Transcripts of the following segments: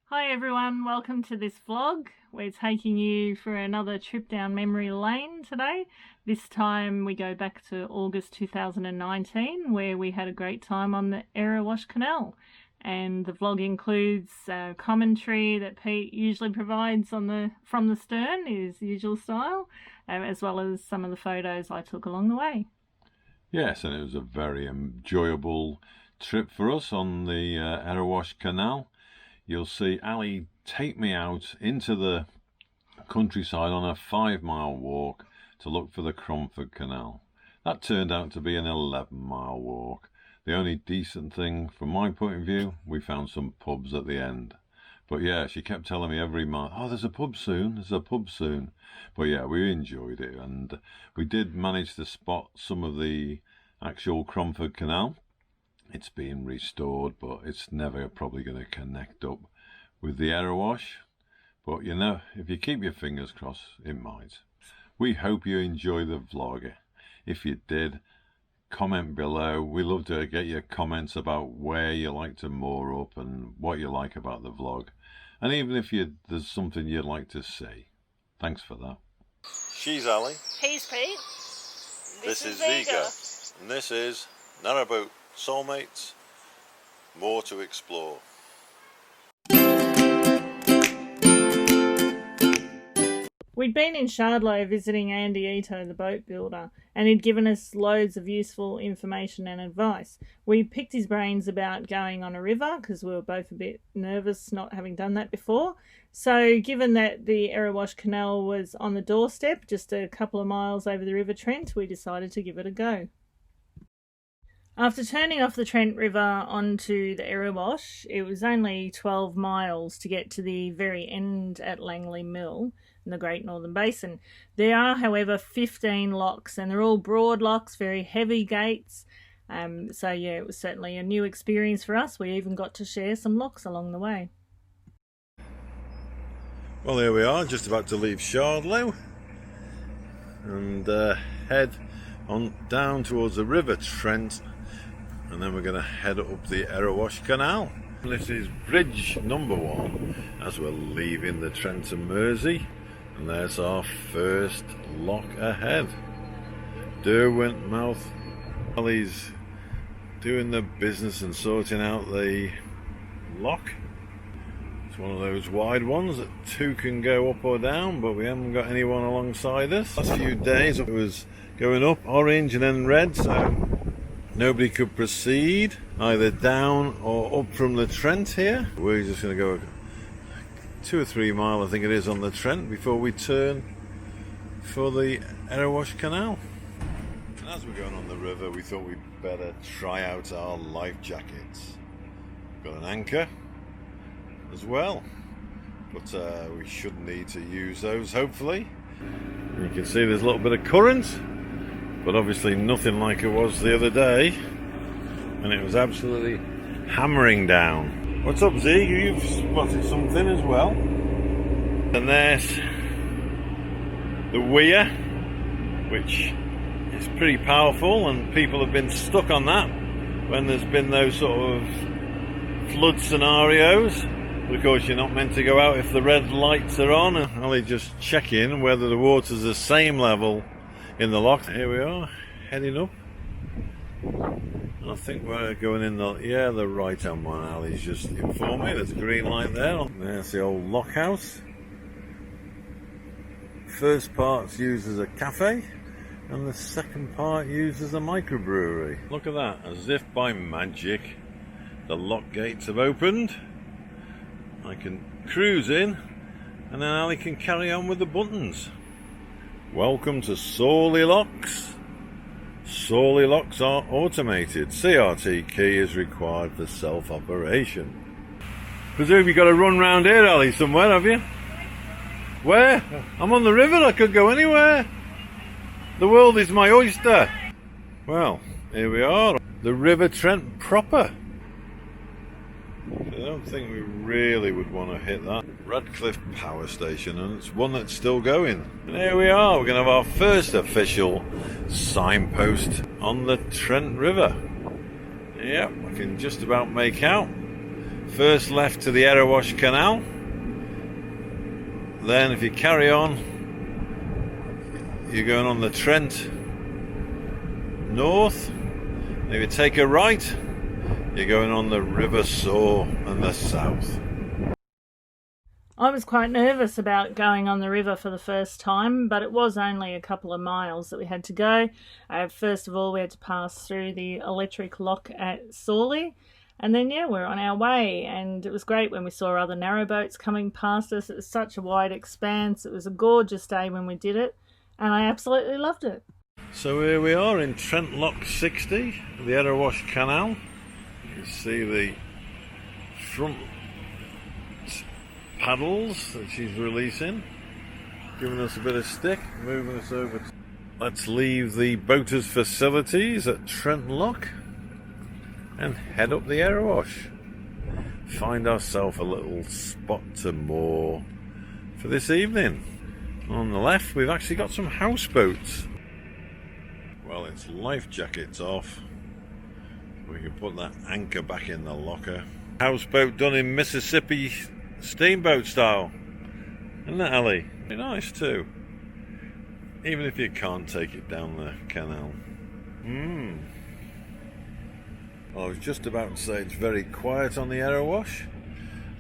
Hi everyone, welcome to this vlog. We're taking you for another trip down memory lane today. This time we go back to August 2019 where we had a great time on the Erewash Canal. And the vlog includes commentary that Pete usually provides from the stern, his usual style, as well as some of the photos I took along the way. Yes, and it was a very enjoyable trip for us on the Erewash Canal. You'll see Ali take me out into the countryside on a 5-mile walk to look for the Cromford Canal. That turned out to be an 11-mile walk. The only decent thing from my point of view, we found some pubs at the end. But yeah, she kept telling me every mile, oh, there's a pub soon, there's a pub soon. But yeah, we enjoyed it, and we did manage to spot some of the actual Cromford Canal. It's being restored, but it's never probably going to connect up with the Erewash. But you know, if you keep your fingers crossed, it might. We hope you enjoy the vlog. If you did, comment below. We love to get your comments about where you like to moor up and what you like about the vlog. And even if there's something you'd like to see. Thanks for that. She's Ali. He's Pete. This is Vega. And this is Narrowboat Soulmates, more to explore. We'd been in Shardlow visiting Andy Ito, the boat builder, and he'd given us loads of useful information and advice. We picked his brains about going on a river because we were both a bit nervous not having done that before. So given that the Erewash Canal was on the doorstep, just a couple of miles over the River Trent, we decided to give it a go. After turning off the Trent River onto the Erewash, it was only 12 miles to get to the very end at Langley Mill in the Great Northern Basin. There are, however, 15 locks, and they're all broad locks, very heavy gates. So yeah, it was certainly a new experience for us. We even got to share some locks along the way. Well, here we are, just about to leave Shardlow and head on down towards the River Trent. And then we're going to head up the Erewash Canal. This is bridge number 1 as we're leaving the Trent and Mersey. And there's our first lock ahead. Derwentmouth. Ali's doing the business and sorting out the lock. It's one of those wide ones that 2 can go up or down, but we haven't got anyone alongside us. Last few days it was going up orange and then red, so nobody could proceed either down or up from the Trent here. We're just going to go 2 or 3 mile, I think it is, on the Trent before we turn for the Erewash Canal. And as we're going on the river, we thought we'd better try out our life jackets. We've got an anchor as well, but we shouldn't need to use those, hopefully. You can see there's a little bit of current, but obviously nothing like it was the other day, and it was absolutely hammering down. What's up, Z? You've spotted something as well. And there's the weir, which is pretty powerful, and people have been stuck on that when there's been those sort of flood scenarios. Of course, you're not meant to go out if the red lights are on. And only just checking whether the water's the same level in the lock. Here we are, heading up. I think we're going in the right hand one. Ali's just informed me there's a green light there. There's the old lock house. First part's used as a cafe, and the second part used as a microbrewery. Look at that, as if by magic, the lock gates have opened. I can cruise in, and then Ali can carry on with the buttons. Welcome to Sawley Locks. Sawley locks are automated. CRT key is required for self-operation. Presume you've got to run round here, Ali, somewhere, have you? Where? I'm on the river, I could go anywhere. The world is my oyster. Well, here we are. The River Trent proper. I don't think we really would want to hit that. Radcliffe Power Station, and it's one that's still going. And here we are, we're going to have our first official signpost on the Trent River. Yep, I can just about make out First left to the Erewash Canal. Then if you carry on, you're going on the Trent north. If you take a right, you're going on the River Soar and the south. I was quite nervous about going on the river for the first time, but it was only a couple of miles that we had to go. First of all, we had to pass through the electric lock at Sawley, and then we're on our way, and it was great when we saw other narrowboats coming past us. It was such a wide expanse. It was a gorgeous day when we did it, and I absolutely loved it. So here we are in Trent Lock 60, the Erewash Canal. You see the front paddles that she's releasing, giving us a bit of stick, moving us over. Let's leave the boaters facilities at Trent Lock and head up the Erewash. Find ourselves a little spot to moor for this evening. On the left we've actually got some houseboats. Well, it's life jackets off. We can put that anchor back in the locker. Houseboat done in Mississippi steamboat style. Isn't that, Ali? Very nice too. Even if you can't take it down the canal. Well, I was just about to say it's very quiet on the Erewash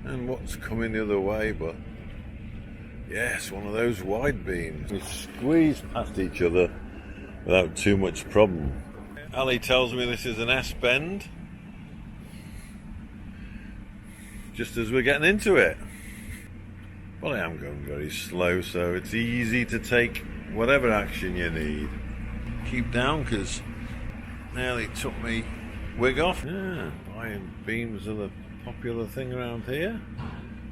and what's coming the other way, but yes, one of those wide beams. We squeeze past each other without too much problem. Ali tells me this is an S-bend, just as we're getting into it. Well, I am going very slow, so it's easy to take whatever action you need. Keep down, because nearly took me wig off. Yeah, buying beams are the popular thing around here.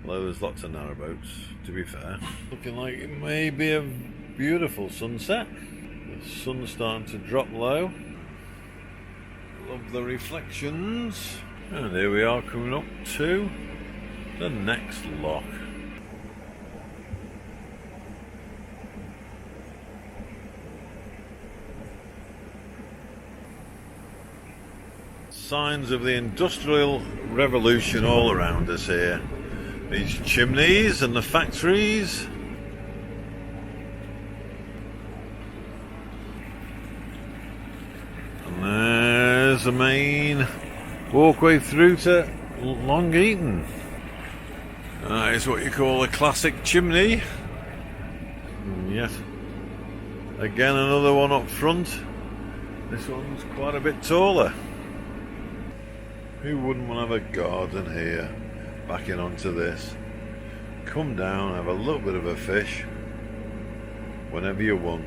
Although there's lots of narrowboats, to be fair. Looking like it may be a beautiful sunset. The sun's starting to drop low. Love the reflections. And here we are coming up to the next lock. Signs of the Industrial Revolution all around us here. These chimneys and the factories. And there's the main walkway through to Eaton. That is what you call a classic chimney. And yet again another one up front. This one's quite a bit taller. Who wouldn't want to have a garden here, backing onto this? Come down, have a little bit of a fish whenever you want.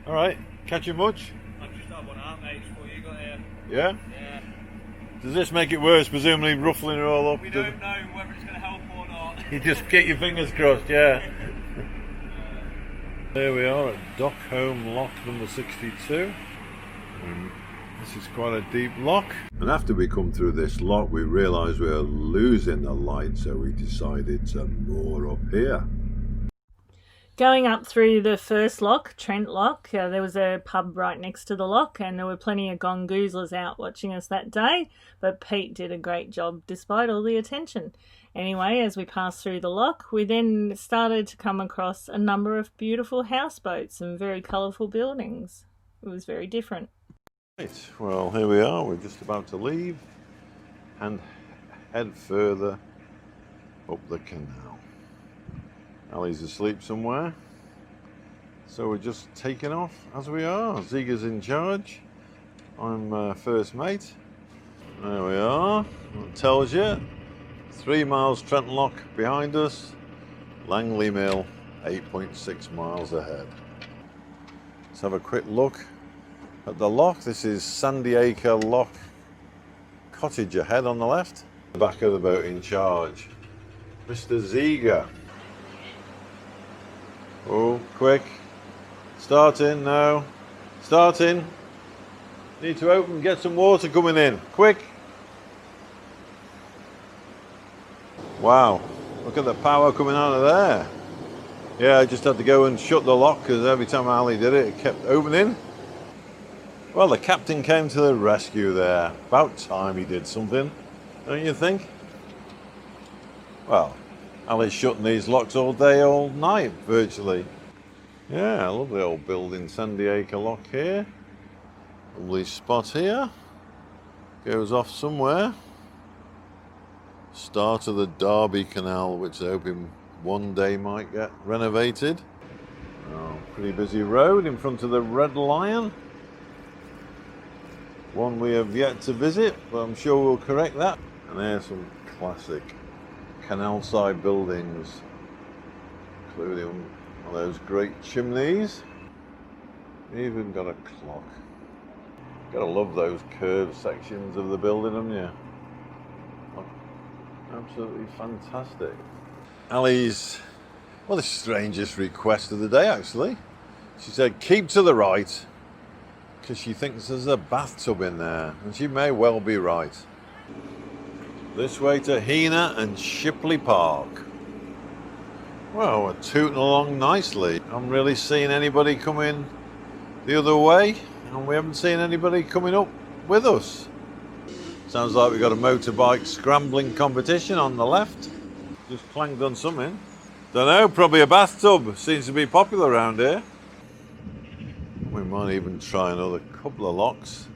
Alright, catching much? I've just had one out, mate, what you got here. Yeah? Yeah. Does this make it worse, presumably ruffling it all up? We don't know whether it's going to help or not. You just get your fingers crossed, yeah. There we are at Dockholm Lock number 62. This is quite a deep lock. And after we come through this lock, we realised we were losing the light, so we decided to moor up here. Going up through the first lock, Trent Lock, there was a pub right next to the lock, and there were plenty of gongoozlers out watching us that day, but Pete did a great job despite all the attention. Anyway, as we passed through the lock, we then started to come across a number of beautiful houseboats and very colourful buildings. It was very different. Right, well, here we are. We're just about to leave and head further up the canal. Ali's asleep somewhere, so we're just taking off as we are. Ziga's in charge. I'm first mate. There we are. It tells you 3 miles Trent Lock behind us, Langley Mill 8.6 miles ahead. Let's have a quick look at the lock. This is Sandyacre Lock cottage ahead on the left. The back of the boat in charge, Mr. Ziga. Oh, quick. Starting now. Starting. Need to open, get some water coming in. Quick. Wow, look at the power coming out of there. Yeah, I just had to go and shut the lock because every time Ali did it, it kept opening. Well, the captain came to the rescue there. About time he did something, don't you think? Well, Ali's shutting these locks all day, all night, virtually. Yeah, lovely old building, Sandyacre Lock here. Lovely spot here. Goes off somewhere. Start of the Derby Canal, which they're hoping one day might get renovated. Oh, pretty busy road in front of the Red Lion. One we have yet to visit, but I'm sure we'll correct that. And there's some classic canal side buildings, including one of those great chimneys. Even got a clock. Gotta love those curved sections of the building, haven't you? Oh, absolutely fantastic. Ali's, well, the strangest request of the day, actually. She said, keep to the right, because she thinks there's a bathtub in there, and she may well be right. This way to Heanor and Shipley Park. Well, we're tooting along nicely. I haven't really seen anybody coming the other way, and we haven't seen anybody coming up with us. Sounds like we've got a motorbike scrambling competition on the left. Just clanged on something. Don't know, probably a bathtub. Seems to be popular around here. We might even try another couple of locks.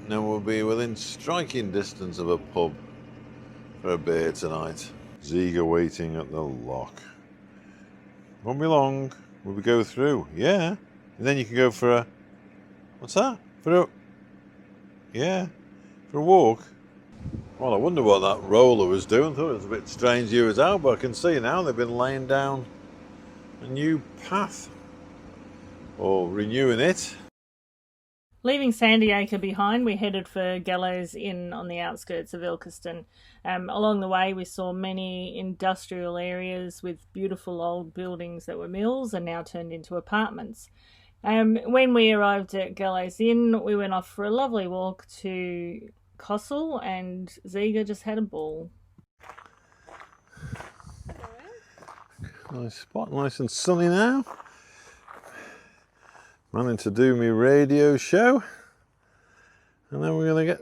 And then we'll be within striking distance of a pub for a beer tonight. Ziga waiting at the lock. Won't be long. Will we go through? Yeah. And then you can go for a... What's that? For a walk. Well, I wonder what that roller was doing. I thought it was a bit strange you was out, but I can see now they've been laying down a new path. Or renewing it. Leaving Sandyacre behind, we headed for Gallows Inn on the outskirts of Ilkeston. Along the way, we saw many industrial areas with beautiful old buildings that were mills and now turned into apartments. When we arrived at Gallows Inn, we went off for a lovely walk to Cossel, and Ziga just had a ball. Nice spot, nice and sunny now. Running to do my radio show, and then we're going to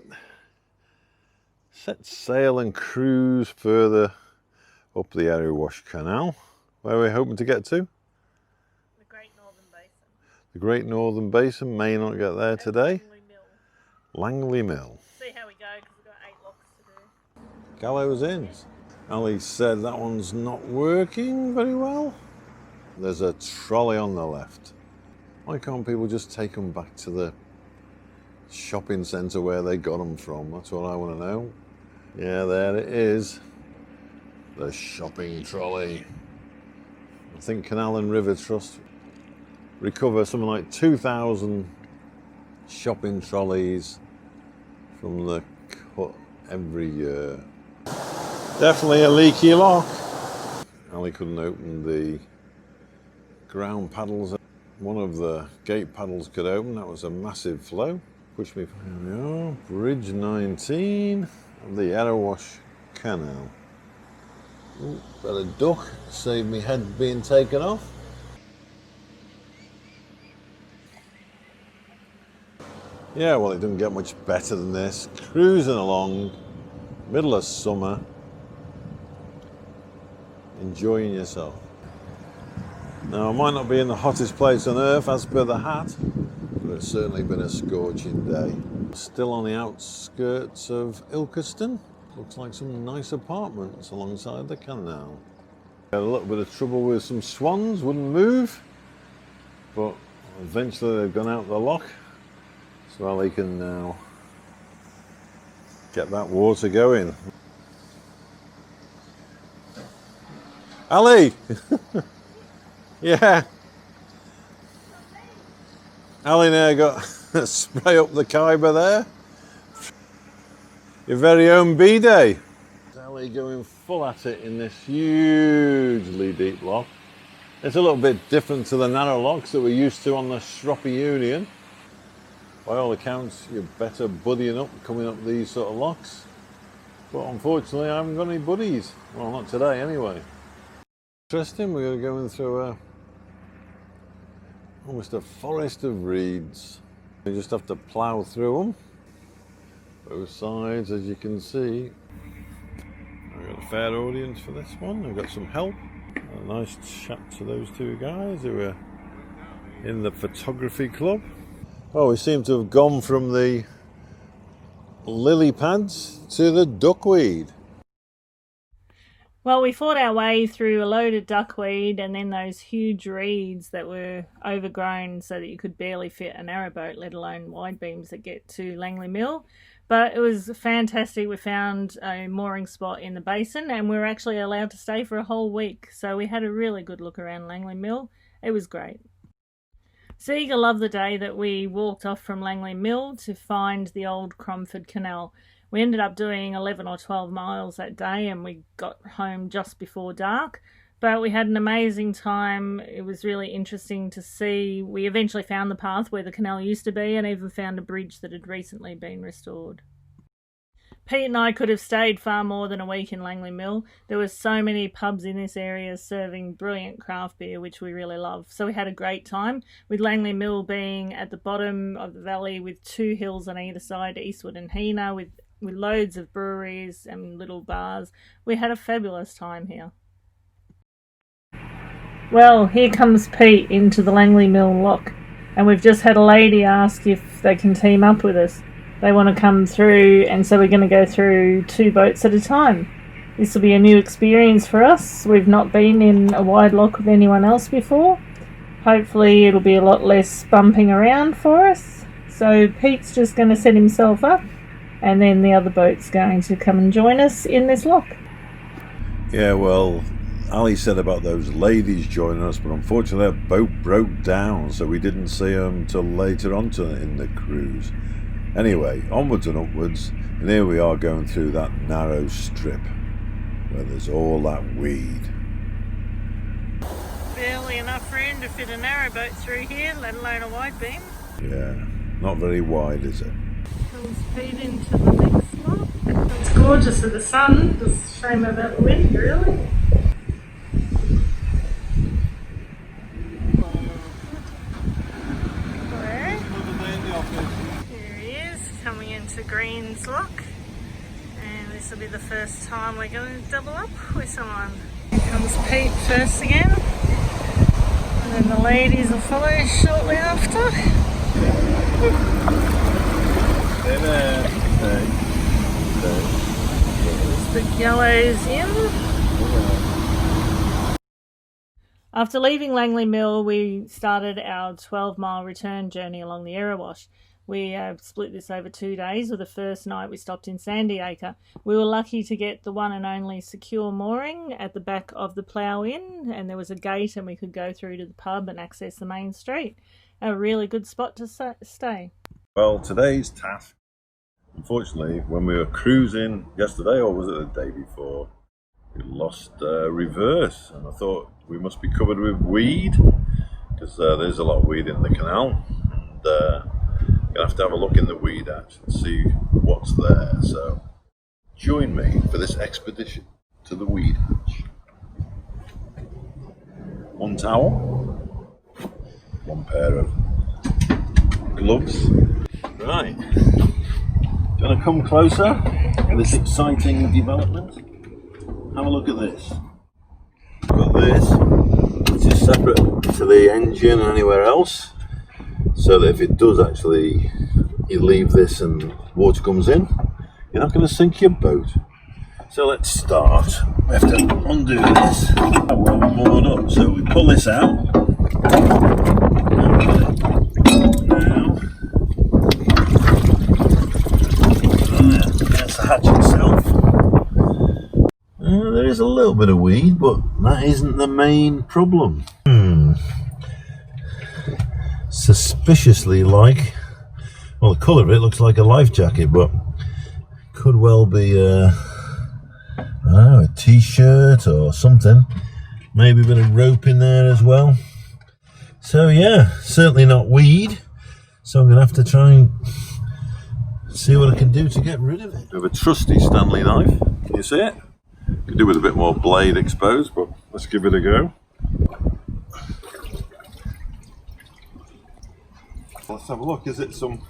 set sail and cruise further up the Erewash Canal. Where are we hoping to get to? The Great Northern Basin. The Great Northern Basin, may not get there today. Langley Mill. Langley Mill. See how we go, because we've got 8 locks to do. Gallows Inn. Ali said that one's not working very well. There's a trolley on the left. Why can't people just take them back to the shopping centre where they got them from? That's what I want to know. Yeah, there it is. The shopping trolley. I think Canal and River Trust recover something like 2,000 shopping trolleys from the cut every year. Definitely a leaky lock. Ali couldn't open the ground paddles. One of the gate paddles could open. That was a massive flow. Push me. There we are. Bridge 19 of the Erewash Canal. Ooh, better duck. Save me head being taken off. Yeah, well, it doesn't get much better than this. Cruising along, middle of summer, enjoying yourself. Now, I might not be in the hottest place on earth as per the hat, but it's certainly been a scorching day. Still on the outskirts of Ilkeston. Looks like some nice apartments alongside the canal. Had a little bit of trouble with some swans, wouldn't move, but eventually they've gone out the lock, so Ali can now get that water going. Ali! Yeah. Ali now got spray up the Khyber there. Your very own B-Day. Ali going full at it in this hugely deep lock. It's a little bit different to the narrow locks that we're used to on the Shroppy Union. By all accounts, you're better buddying up coming up these sort of locks. But unfortunately, I haven't got any buddies. Well, not today anyway. Interesting, we're going through a Almost a forest of reeds. You just have to plough through them. Both sides, as you can see. We've got a fair audience for this one. We've got some help. A nice chat to those two guys who are in the photography club. Oh, we seem to have gone from the lily pads to the duckweed. Well, we fought our way through a load of duckweed and then those huge reeds that were overgrown so that you could barely fit a narrowboat, let alone wide beams that get to Langley Mill. But it was fantastic. We found a mooring spot in the basin and we were actually allowed to stay for a whole week. So we had a really good look around Langley Mill. It was great. Seeger loved the day that we walked off from Langley Mill to find the old Cromford Canal. We ended up doing 11 or 12 miles that day and we got home just before dark. But we had an amazing time. It was really interesting to see. We eventually found the path where the canal used to be and even found a bridge that had recently been restored. Pete and I could have stayed far more than a week in Langley Mill. There were so many pubs in this area serving brilliant craft beer, which we really love. So we had a great time, with Langley Mill being at the bottom of the valley with two hills on either side, Eastwood and Heena, with loads of breweries and little bars. We had a fabulous time here. Well, here comes Pete into the Langley Mill lock, and we've just had a lady ask if they can team up with us. They want to come through, and so we're going to go through 2 boats at a time. This will be a new experience for us. We've not been in a wide lock with anyone else before. Hopefully it'll be a lot less bumping around for us. So Pete's just going to set himself up, and then the other boat's going to come and join us in this lock. Yeah, well, Ali said about those ladies joining us, but unfortunately that boat broke down, so we didn't see them till later on in the cruise. Anyway, onwards and upwards, and here we are going through that narrow strip where there's all that weed. Barely enough room to fit a narrowboat through here, let alone a wide beam. Yeah, not very wide, is it? Comes Pete into the next lock. It's gorgeous with the sun, just a shame about the wind, really. Coming into Green's Lock, and this will be the first time we're going to double up with someone. Here comes Pete first again, and then the ladies will follow shortly after. Hey there. There's the Gallows Inn. After leaving Langley Mill, we started our 12-mile return journey along the Erewash. We split this over 2 days. With the first night we stopped in Sandyacre. We were lucky to get the one and only secure mooring at the back of the Plough Inn, and there was a gate and we could go through to the pub and access the main street. A really good spot to stay. Well, today's task, unfortunately, when we were cruising yesterday, or was it the day before, we lost reverse, and I thought we must be covered with weed, because there's a lot of weed in the canal, and you'll have to have a look in the weed hatch and see what's there. So join me for this expedition to the weed hatch. 1 towel, 1 pair of gloves. Right, do you want to come closer to this exciting development? Have a look at this. We've got this, which is separate to the engine and anywhere else, so that if it does actually, you leave this and water comes in, you're not going to sink your boat. So let's start. We have to undo this. We're moored up, so we pull this out. Now, that's the hatch itself. There is a little bit of weed, but that isn't the main problem. Suspiciously like, well, the colour of it looks like a life jacket, but could well be a t-shirt or something. Maybe a bit of rope in there as well. So yeah, certainly not weed. So I'm going to have to try and see what I can do to get rid of it. We have a trusty Stanley knife. Can you see it? Could do with a bit more blade exposed, but let's give it a go. Let's have a look. Is it some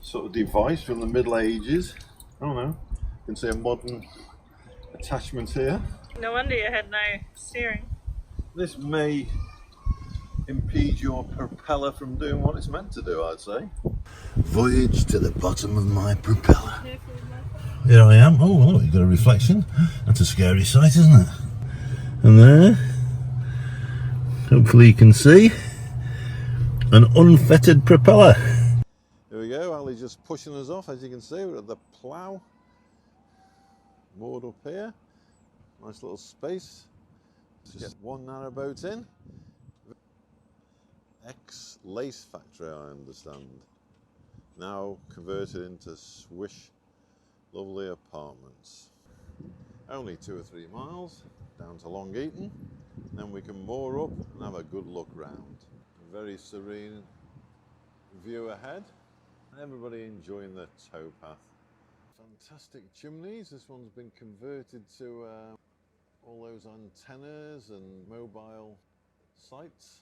sort of device from the Middle Ages? I don't know. You can see a modern attachment here. No wonder you had no steering. This may impede your propeller from doing what it's meant to do, I'd say. Voyage to the bottom of my propeller. Here I am. Oh, look, you've got a reflection. That's a scary sight, isn't it? And there, hopefully you can see, an unfettered propeller. Here we go, Ali's just pushing us off. As you can see, we're at the plough. Moored up here. Nice little space. Just one narrowboat in. Ex-lace factory, I understand. Now converted into swish, lovely apartments. Only 2 or 3 miles down to Long Eaton. Then we can moor up and have a good look round. A very serene view ahead. Everybody enjoying the towpath. Fantastic chimneys. This one's been converted to all those antennas and mobile sites.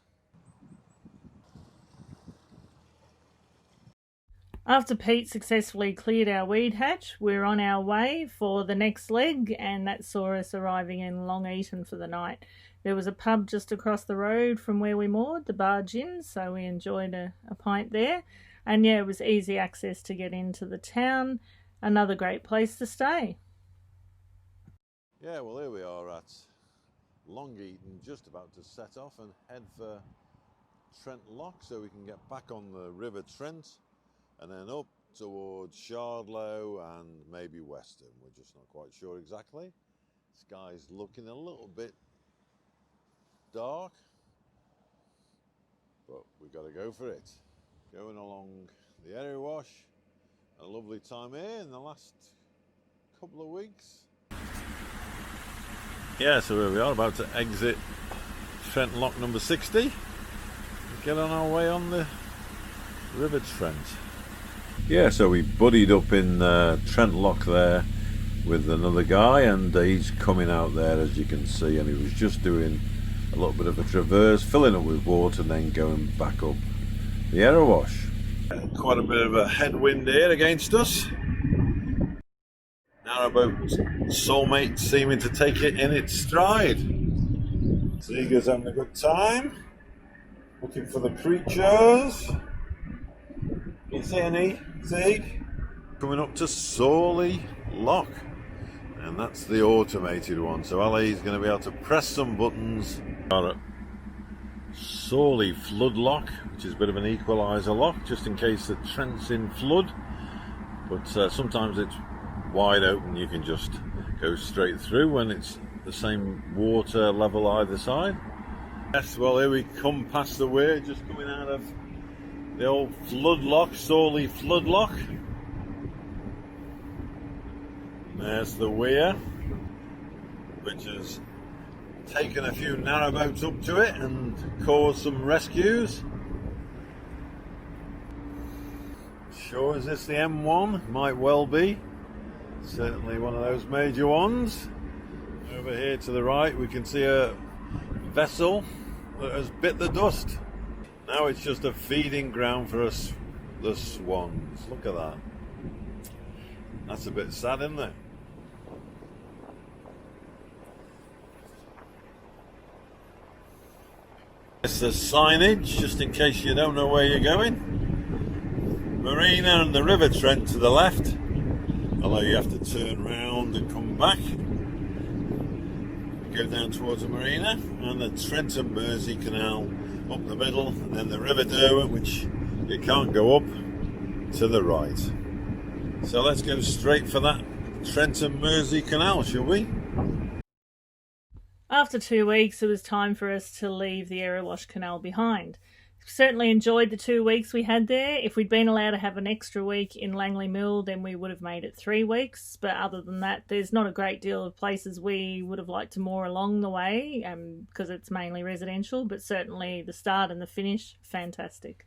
After Pete successfully cleared our weed hatch, we're on our way for the next leg, and that saw us arriving in Long Eaton for the night. There was a pub just across the road from where we moored, the Barge Inn, so we enjoyed a pint there. And yeah, it was easy access to get into the town. Another great place to stay. Yeah, well, here we are at Long Eaton, just about to set off and head for Trent Lock so we can get back on the River Trent and then up towards Shardlow and maybe Weston. We're just not quite sure exactly. Sky's looking a little bit dark, but we've got to go for it. Going along the Erewash, a lovely time here in the last couple of weeks. Yeah, so here we are, about to exit Trent Lock number 60. Get on our way on the River Trent. Yeah, so we buddied up in Trent Lock there with another guy, and he's coming out there, as you can see, and he was just doing a little bit of a traverse, filling up with water and then going back up the Erewash. Quite a bit of a headwind here against us. Narrowboat soulmate seeming to take it in its stride. Seeger's having a good time. Looking for the creatures. You see any, Sieg? Coming up to Sawley Lock. And that's the automated one. So Ali's going to be able to press some buttons. Got a Sawley flood lock, which is a bit of an equaliser lock, just in case the Trent's in flood. But sometimes it's wide open, you can just go straight through when it's the same water level either side. Yes, well, here we come past the weir, just coming out of the old flood lock, Sawley flood lock. There's the weir, which has taken a few narrowboats up to it and caused some rescues. Sure, is this the M1? Might well be. Certainly one of those major ones. Over here to the right we can see a vessel that has bit the dust. Now it's just a feeding ground for us, the swans. Look at that. That's a bit sad, isn't it? It's the signage, just in case you don't know where you're going. Marina and the River Trent to the left, although you have to turn round and come back. Go down towards the Marina, and the Trent and Mersey Canal up the middle, and then the River Derwent, which you can't go up, to the right. So let's go straight for that Trent and Mersey Canal, shall we? After 2 weeks, it was time for us to leave the Erewash Canal behind. Certainly enjoyed the 2 weeks we had there. If we'd been allowed to have an extra week in Langley Mill, then we would have made it 3 weeks. But other than that, there's not a great deal of places we would have liked to moor along the way, because it's mainly residential, but certainly the start and the finish, fantastic.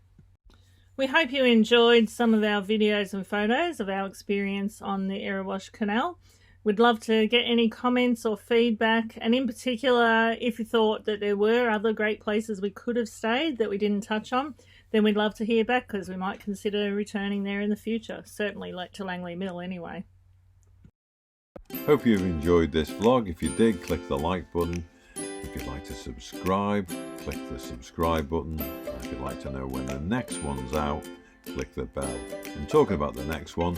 We hope you enjoyed some of our videos and photos of our experience on the Erewash Canal. We'd love to get any comments or feedback, and in particular, if you thought that there were other great places we could have stayed that we didn't touch on, then we'd love to hear back, because we might consider returning there in the future. Certainly to Langley Mill anyway. Hope you've enjoyed this vlog. If you did, click the like button. If you'd like to subscribe, click the subscribe button. If you'd like to know when the next one's out, click the bell. And talking about the next one,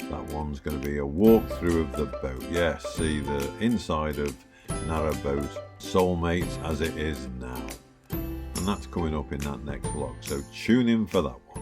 that one's going to be a walkthrough of the boat. Yes, see the inside of Narrowboat Soulmates as it is now. And that's coming up in that next vlog, so tune in for that one.